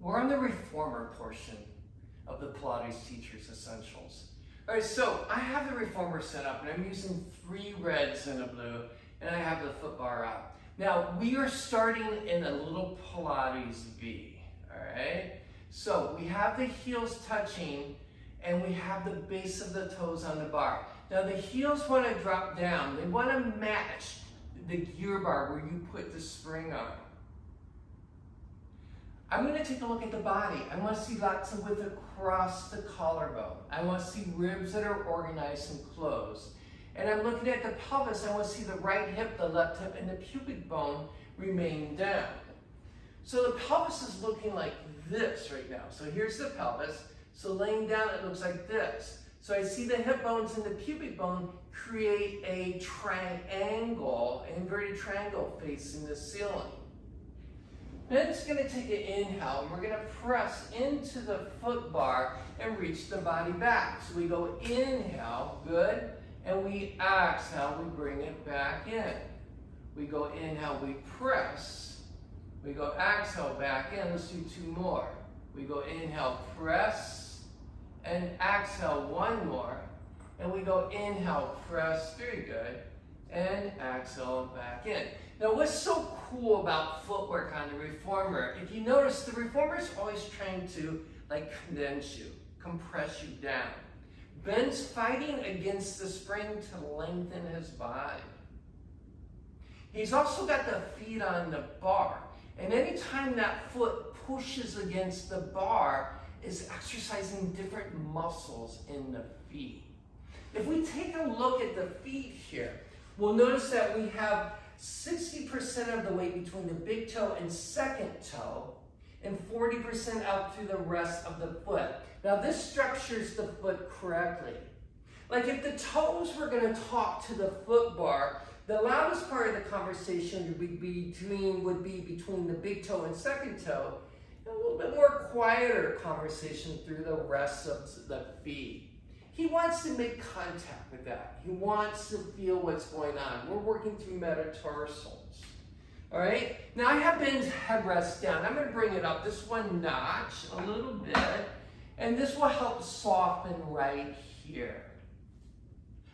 We're on the reformer portion of the Pilates Teacher's Essentials. All right, so I have the reformer set up and I'm using 3 reds and a blue, and I have the foot bar up. Now, we are starting in a little Pilates V, all right? So we have the heels touching and we have the base of the toes on the bar. Now the heels want to drop down. They want to match the gear bar where you put the spring on. I'm going to take a look at the body. I want to see lots of width across the collarbone. I want to see ribs that are organized and closed. And I'm looking at the pelvis. I want to see the right hip, the left hip, and the pubic bone remain down. So the pelvis is looking like this right now. So here's the pelvis. So laying down, it looks like this. So I see the hip bones and the pubic bone create a triangle, an inverted triangle facing the ceiling. Then it's going to take an inhale, and we're going to press into the foot bar and reach the body back. So we go inhale, good, and we exhale, we bring it back in. We go inhale, we press. We go exhale, back in. Let's do 2 more. We go inhale, press, and exhale 1 more. And we go inhale, press, very good, and exhale, back in. Now, what's so cool about footwork on the reformer, if you notice, the reformer is always trying to condense you, compress you down. Ben's fighting against the spring to lengthen his body. He's also got the feet on the bar. And anytime that foot pushes against the bar, is exercising different muscles in the feet. If we take a look at the feet here, we'll notice that we have 60% of the weight between the big toe and second toe, and 40% out through the rest of the foot. Now this structures the foot correctly. Like if the toes were going to talk to the foot bar, the loudest part of the conversation would be between the big toe and second toe, and a little bit more quieter conversation through the rest of the feet. He wants to make contact with that. He wants to feel what's going on. We're working through metatarsals. All right? Now I have Ben's headrest down. I'm going to bring it up this 1 notch a little bit, and this will help soften right here.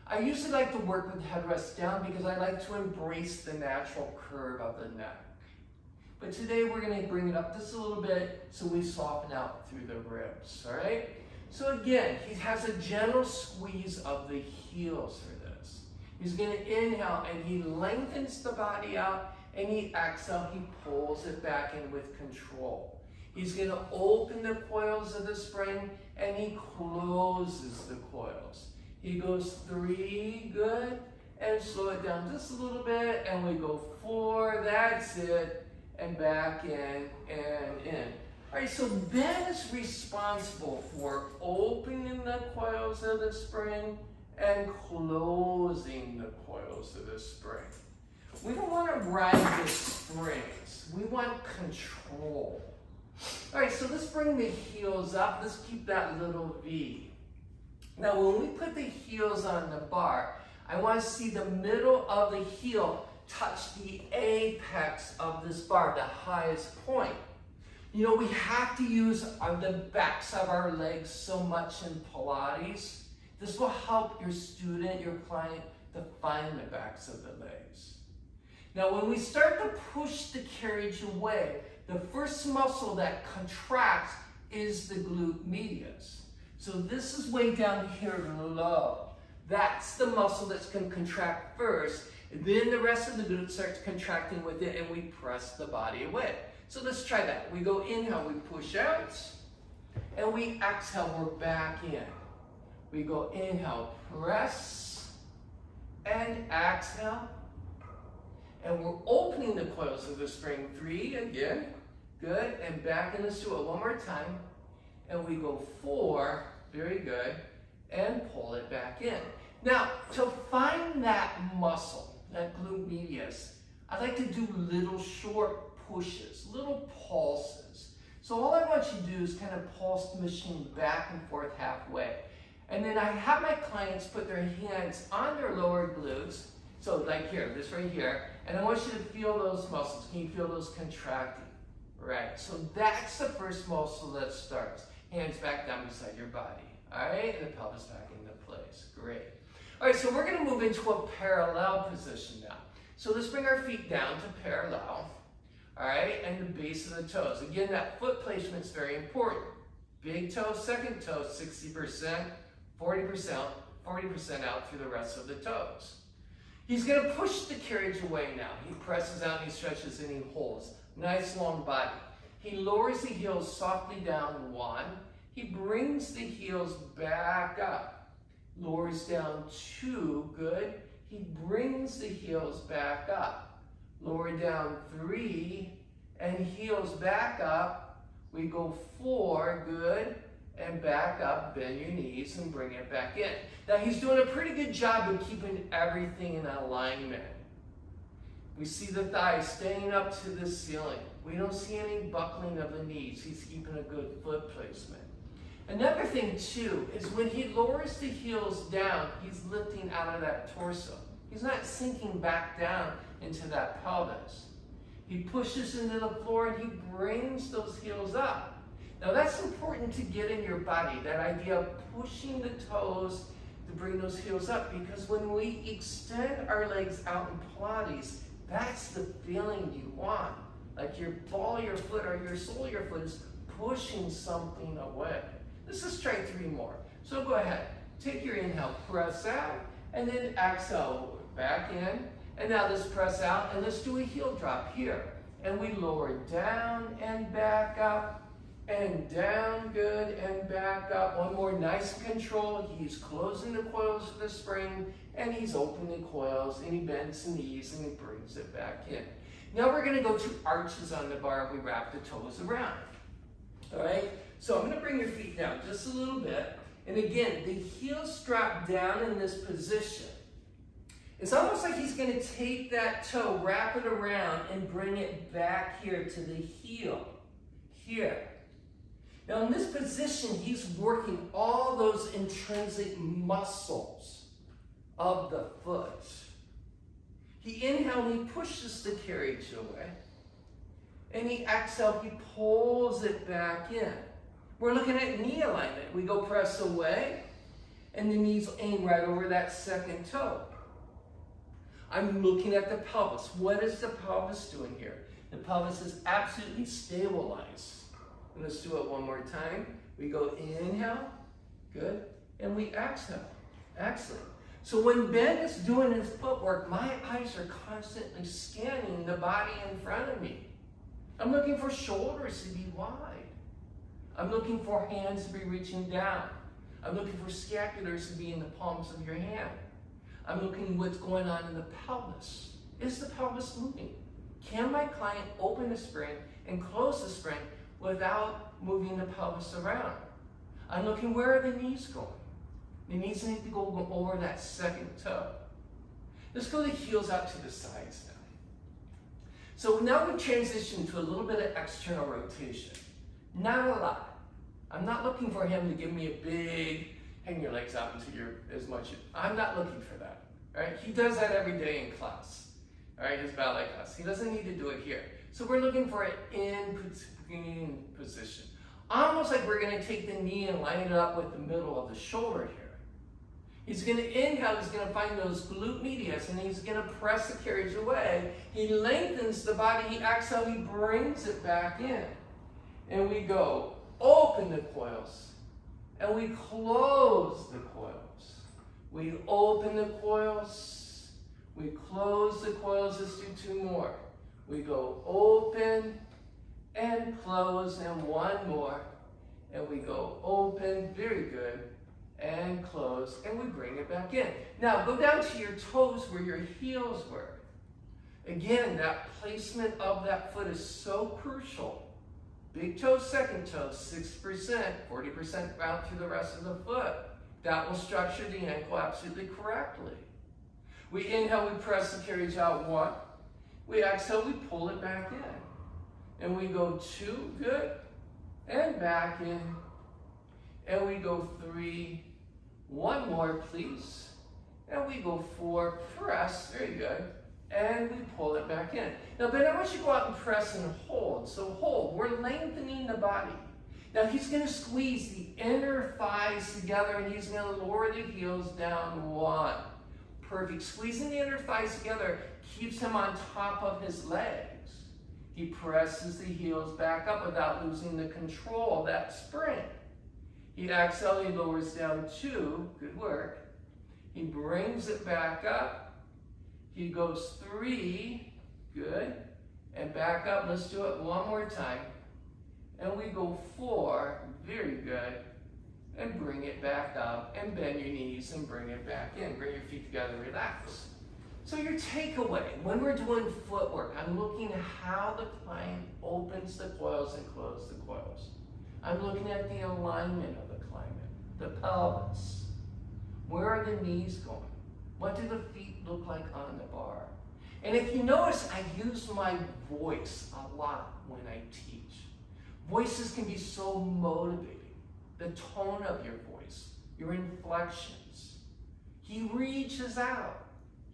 I usually like to work with headrest down because I like to embrace the natural curve of the neck. But today we're going to bring it up just a little bit so we soften out through the ribs. All right? So again, he has a gentle squeeze of the heels for this. He's going to inhale and he lengthens the body out, and he exhale, he pulls it back in with control. He's going to open the coils of the spring and he closes the coils. He goes 3, good, and slow it down just a little bit, and we go 4, that's it, and back in and in. All right, so Ben is responsible for opening the coils of the spring and closing the coils of the spring. We don't want to ride the springs. We want control. All right, so let's bring the heels up. Let's keep that little V. Now, when we put the heels on the bar, I want to see the middle of the heel touch the apex of this bar, the highest point. You know, we have to use the backs of our legs so much in Pilates. This will help your student, your client, to find the backs of the legs. Now, when we start to push the carriage away, the first muscle that contracts is the glute medius. So this is way down here low. That's the muscle that's going to contract first. And then the rest of the glute starts contracting with it, and we press the body away. So let's try that. We go inhale, we push out, and we exhale, we're back in. We go inhale, press, and exhale. And we're opening the coils of the spring. 3, again, good, and back in. Let's do it 1 more time. And we go 4, very good, and pull it back in. Now, to find that muscle, that glute medius, I like to do little short pushes, little pulses. So all I want you to do is kind of pulse the machine back and forth halfway. And then I have my clients put their hands on their lower glutes, so like here, this right here, and I want you to feel those muscles. Can you feel those contracting? Right, so that's the first muscle that starts. Hands back down beside your body. All right, and the pelvis back into place. Great. All right, so we're going to move into a parallel position now. So let's bring our feet down to parallel. All right, and the base of the toes. Again, that foot placement is very important. Big toe, second toe, 60%, 40% out through the rest of the toes. He's going to push the carriage away now. He presses out, he stretches, and he holds. Nice long body. He lowers the heels softly down, 1. He brings the heels back up. Lowers down, 2, good. He brings the heels back up. Lower down, 3, and heels back up. We go 4, good, and back up, bend your knees and bring it back in. Now he's doing a pretty good job of keeping everything in alignment. We see the thighs staying up to the ceiling. We don't see any buckling of the knees. He's keeping a good foot placement. Another thing too is when he lowers the heels down, he's lifting out of that torso. He's not sinking back down into that pelvis. He pushes into the floor and he brings those heels up. Now that's important to get in your body, that idea of pushing the toes to bring those heels up, because when we extend our legs out in Pilates, that's the feeling you want. Like your ball of your foot or your sole of your foot is pushing something away. Let's just try 3 more. So go ahead, take your inhale, press out, and then exhale, back in. And now let's press out and let's do a heel drop here. And we lower down and back up and down, good, and back up. One more, nice and controlled. He's closing the coils of the spring and he's opening the coils and he bends the knees and he brings it back in. Now we're gonna go to arches on the bar. We wrap the toes around. All right, so I'm gonna bring your feet down just a little bit. And again, the heels drop down in this position. It's almost like he's gonna take that toe, wrap it around, and bring it back here to the heel, here. Now in this position, he's working all those intrinsic muscles of the foot. He inhales, he pushes the carriage away. And he exhales, he pulls it back in. We're looking at knee alignment. We go press away, and the knees aim right over that second toe. I'm looking at the pelvis. What is the pelvis doing here? The pelvis is absolutely stabilized. And let's do it one more time. We go inhale, good, and we exhale. Excellent. So when Ben is doing his footwork, my eyes are constantly scanning the body in front of me. I'm looking for shoulders to be wide. I'm looking for hands to be reaching down. I'm looking for scapulars to be in the palms of your hand. I'm looking what's going on in the pelvis. Is the pelvis moving? Can my client open the spring and close the spring without moving the pelvis around? I'm looking, where are the knees going? The knees need to go over that second toe. Let's go the heels out to the sides now. So now we've transitioned to a little bit of external rotation. Not a lot. I'm not looking for him to give me a big, hang your legs out into your, as much. I'm not looking for that. All right? He does that every day in class. All right, his ballet class. He doesn't need to do it here. So we're looking for an in-between position. Almost like we're gonna take the knee and line it up with the middle of the shoulder here. He's gonna inhale, he's gonna find those glute medius, and he's gonna press the carriage away. He lengthens the body, he exhales, he brings it back in. And we go, open the coils, and we close the coils. We open the coils, we close the coils. Let's do 2 more. We go open and close, and 1 more. And we go open, very good, and close, and we bring it back in. Now go down to your toes where your heels were. Again, that placement of that foot is so crucial. Big toe, second toe, 6%, 40% out through the rest of the foot. That will structure the ankle absolutely correctly. We inhale, we press the carriage out, 1. We exhale, we pull it back in. And we go 2, good, and back in. And we go 3, 1 more, please. And we go 4, press, very good. And we pull it back in. Now, Ben, I want you to go out and press and hold. hold. So hold. We're lengthening the body. Now he's going to squeeze the inner thighs together and he's going to lower the heels down. 1. Perfect. Squeezing the inner thighs together keeps him on top of his legs. He presses the heels back up without losing the control of that spring. He exhales, he lowers down 2. Good work. He brings it back up. He goes 3. Good. And back up. Let's do it one more time. And we go 4. Very good. And bring it back up. And bend your knees and bring it back in. Bring your feet together. Relax. So your takeaway, when we're doing footwork, I'm looking at how the client opens the coils and closes the coils. I'm looking at the alignment of the client, the pelvis. Where are the knees going? What do the feet look like on the bar? And if you notice, I use my voice a lot when I teach. Voices can be so motivating. The tone of your voice, your inflections. He reaches out.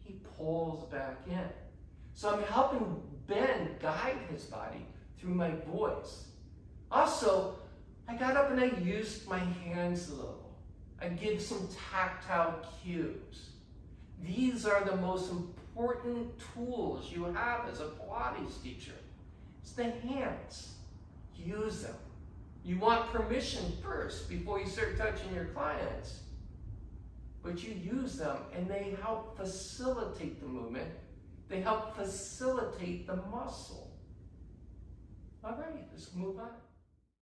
He pulls back in. So I'm helping Ben guide his body through my voice. Also, I got up and I used my hands a little. I give some tactile cues. These are the most important tools you have as a Pilates teacher. It's the hands. Use them. You want permission first before you start touching your clients. But you use them and they help facilitate the movement. They help facilitate the muscle. All right, let's move on.